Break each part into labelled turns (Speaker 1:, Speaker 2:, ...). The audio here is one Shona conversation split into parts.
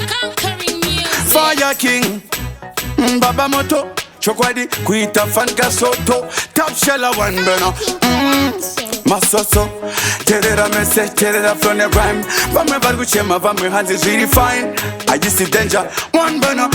Speaker 1: Conquering music.
Speaker 2: Fire King, Baba Moto, Chokwadi, Kuita Fanka Soto, Top Shella One Burner, Masoso, Terera message, Terera from the rhyme, Vame Barguchema, Vame hands is really fine. I just see danger, one burner,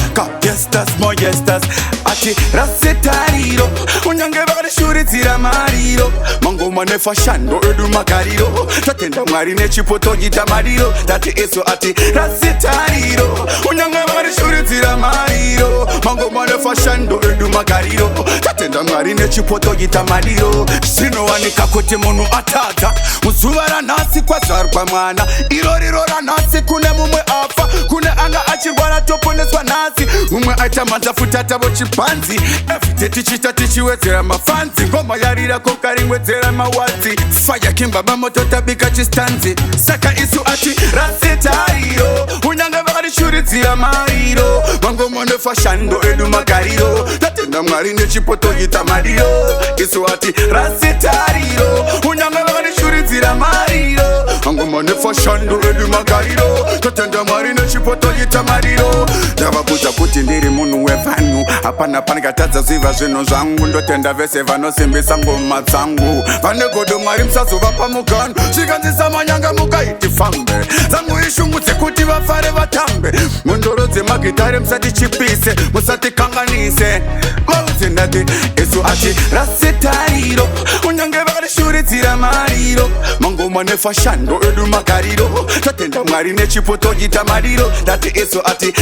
Speaker 2: yes, that's more, yes, that's Achi Rasetariro, Unyange Bari Shuritira Mariro, Mango Mane Fashando, Edu Macariro, Tatenda Marine Chipoto Gita Mariro, that is so Ati Rasetariro, Unyange Bari Shuritira Mariro, Mango Mane Fashando, Edu Macariro, Tatenda Marine Chipoto Gita Mariro, Sino Anika Kotemono Atata, Musubara Nasi kwa Zarpa Mana, Irora Nasi Kune Mume Afa, Kune Anga Achirwana Toponeswa Nasi, Mume Aitamanza Futata Bochipanzi, Efiteti Chita Tichi Wetera Mafanzi, Goma Yarira Kokari Wetera Mawati, Fire King Baba Moto Tabika Chistanzi, Saka Isu Ati Rasetariro, Unyanga Bari Shuritira Mariro, Mango Mone Fashando Edu Macariro, Tatenda Marine Chipoto Gita Mariro, Isu Ati Rasetariro, Unyanga Bari Shuritira Mariro, Mango Mone Fashando Edu Macariro, Tatenda Marine Chipoto Gita Mariro, Java Puta Putindiri Munu Wevanu, Apana Panikataza Ziva Zeno Zangu, Ndotenda Vese Vano Simbi Sango Matsangu, Vane Godo Marim Sasu Vapamukan, Shikanzi Samanyanga Mukaiti Fambe, Zangu Ishu Mutikuti Vafare Vatambe, Mundoroze Magitare Msati Chipise, Musati Kanganise, Mauzindati, Esu Ati Rasetariro, Unyange Bari Shuritira Mariro, Mango Mane Fashando Edu Macariro, Tatenda Marine Chipoto Gita Mariro, that is so Ati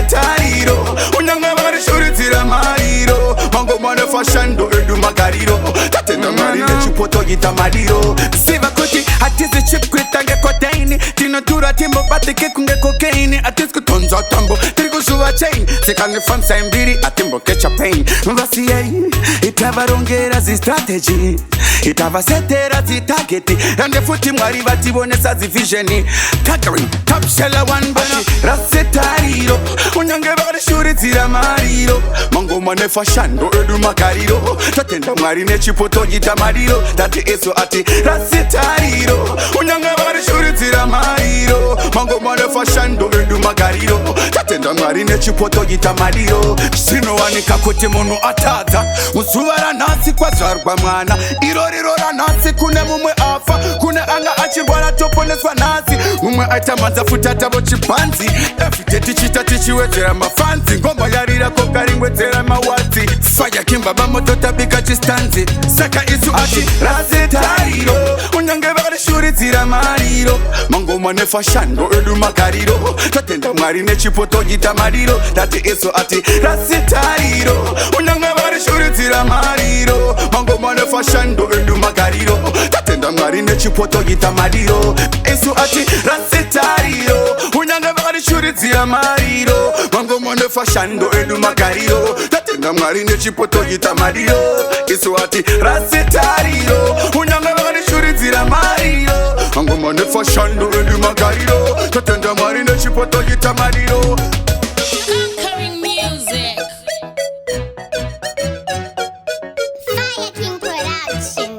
Speaker 2: Rasetariro, Unyange Bari Shuritira Mariro, Mango Mane Fashando Edu Macariro, Tatenda Marine Chipoto Gita Mariro, Siva Kuti, Atizi Chip Kwitange Kotaini, Tinatura Timbo Batike Kunge Cocaine, Atisku Tonza Tambo, Trigo Suva Chain, Sekane Fan Sambiri, Atimbo Ketcha Pain, Mvasiye, Itava Rongera zi strategy, Itava Setera zi targeti, and the footing Mariva Tibonesa zi visioni, Conquering, Top Shella One Burner, Rasetariro, Unyange Bari Shuritira Mariro, Mango Mane Fashando Edu Macariro, Tatenda Marine Chipoto Gita Mariro, that is so Ati Rasetariro, Unyange Bari Shuritira Mariro, Mango Mane Fashando Edu Macariro, Tatenda Marine Chipoto Gita Mariro, Sino Anika Kotemono Atata, Musubara Nasi kwa Zarba Mana, Irora Nasi Kune Mume Afa, Kune Anga Achirwana Toponeswa Nasi, Mume Aitamanza Futata Bochipanzi, Efiteti Chita Tichi Wetera Mafanzi, Goma Yarira Kokari Wetera Mawati, Fire King Baba Moto Tabika Chistanzi, Saka Isu Ati Rasetariro, Unyange Bari Shuritira Mariro, Mango Mane Fashando Edu Macariro, Tatenda Marine Chipoto Gita Mariro, that is so Ati Rasetariro, Unyange Bari Shuritira Mariro, Mango Mane Fashando Edu Macariro, Tatenda Marine Chipoto Gita Mariro, Isu Ati Rasetariro, Unyange Bari Shuritira Mariro, Mango Mane Fashando Edu Macariro, Tatenda Marine Chipoto Gita Mariro, Isu Ati Rasetariro, Unyange Bari Shuritira Mariro, Mango Mane Fashando Edu Macariro, Tatenda Marine Chipoto Gita Mariro.
Speaker 1: Conquering music.
Speaker 3: Fire King Production.